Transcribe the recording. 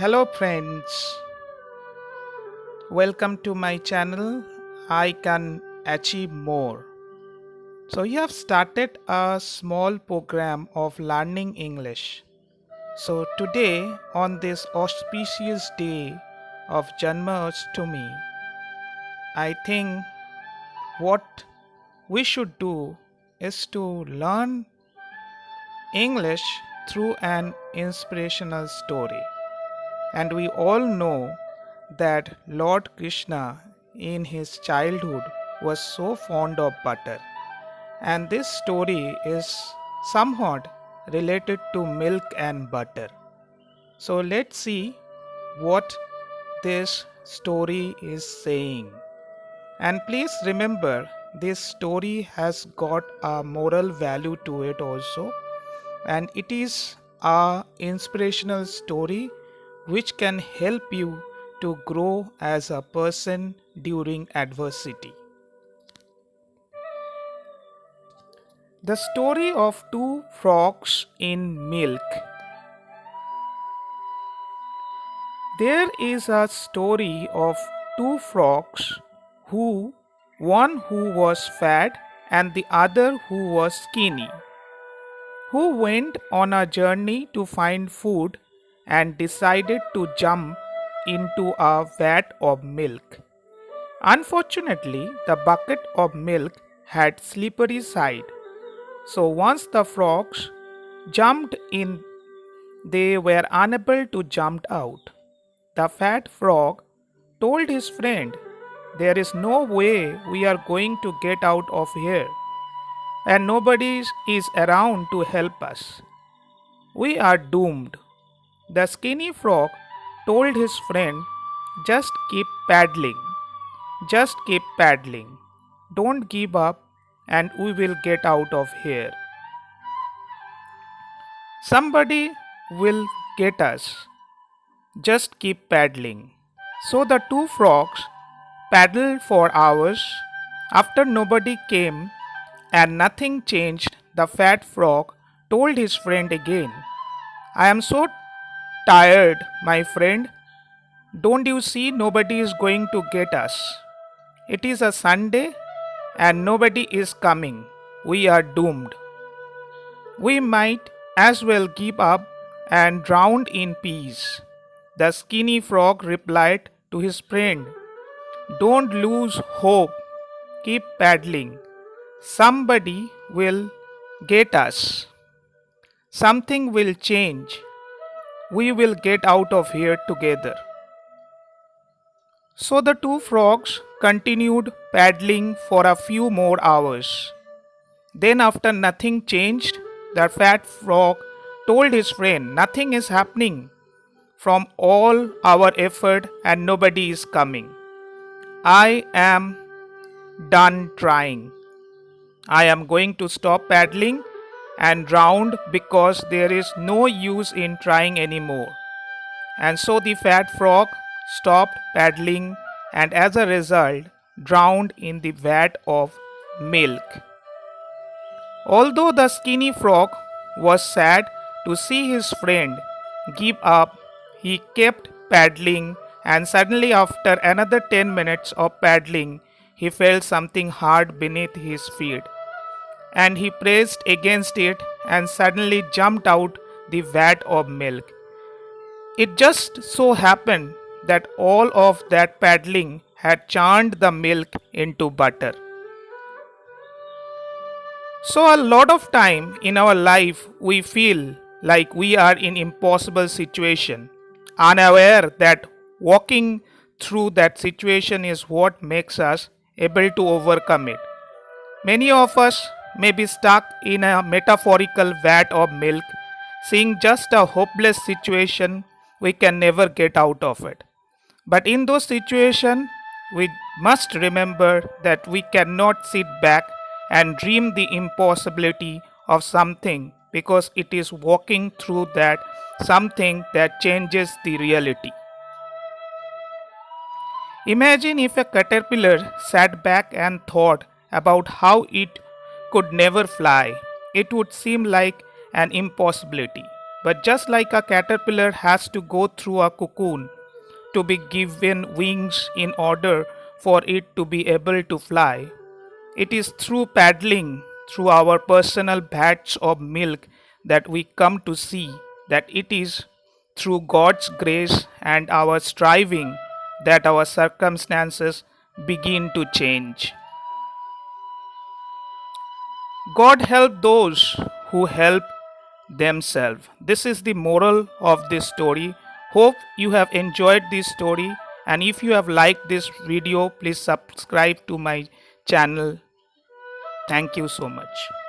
Hello, friends. Welcome to my channel. I can achieve more. So, you have started a small program of learning English. So, today, on this auspicious day of Janmashtami, I think what we should do is to learn English through an inspirational story. And we all know that Lord Krishna in his childhood was so fond of butter. And this story is somewhat related to milk and butter. So let's see what this story is saying. And please remember, this story has got a moral value to it also, and it is a inspirational story which can help you to grow as a person during adversity. The story of two frogs in milk. There is a story of two frogs who one who was fat and the other who was skinny, who went on a journey to find food and decided to jump into a vat of milk. Unfortunately, the bucket of milk had slippery side, so once the frogs jumped in, they were unable to jump out. The fat frog told his friend, "There is no way we are going to get out of here, and nobody is around to help us. We are doomed." The skinny frog told his friend, "Just keep paddling. Just keep paddling. Don't give up, and we will get out of here. Somebody will get us. Just keep paddling." So the two frogs paddled for hours. After nobody came and nothing changed, the fat frog told his friend again, "I am so tired, my friend. Don't you see nobody is going to get us? It is a Sunday and nobody is coming. We are doomed. We might as well give up and drown in peace." The skinny frog replied to his friend, "Don't lose hope. Keep paddling. Somebody will get us. Something will change. We will get out of here together." So the two frogs continued paddling for a few more hours. Then, after nothing changed, the fat frog told his friend, "Nothing is happening from all our effort and nobody is coming. I am done trying. I am going to stop paddling and drown because there is no use in trying anymore." And so the fat frog stopped paddling and as a result drowned in the vat of milk. Although the skinny frog was sad to see his friend give up, he kept paddling, and suddenly, after another 10 minutes of paddling, he felt something hard beneath his feet, and he pressed against it and suddenly jumped out the vat of milk. It just so happened that all of that paddling had churned the milk into butter. So, a lot of time in our life, we feel like we are in impossible situation, unaware that walking through that situation is what makes us able to overcome it. Many of us may be stuck in a metaphorical vat of milk, seeing just a hopeless situation we can never get out of it. But in those situations, we must remember that we cannot sit back and dream the impossibility of something, because it is walking through that something that changes the reality. Imagine if a caterpillar sat back and thought about how it could never fly. It would seem like an impossibility. But just like a caterpillar has to go through a cocoon to be given wings in order for it to be able to fly, it is through paddling through our personal vats of milk that we come to see that it is through God's grace and our striving that our circumstances begin to change. God help those who help themselves. This is the moral of this story. Hope you have enjoyed this story, and if you have liked this video, please subscribe to my channel. Thank you so much.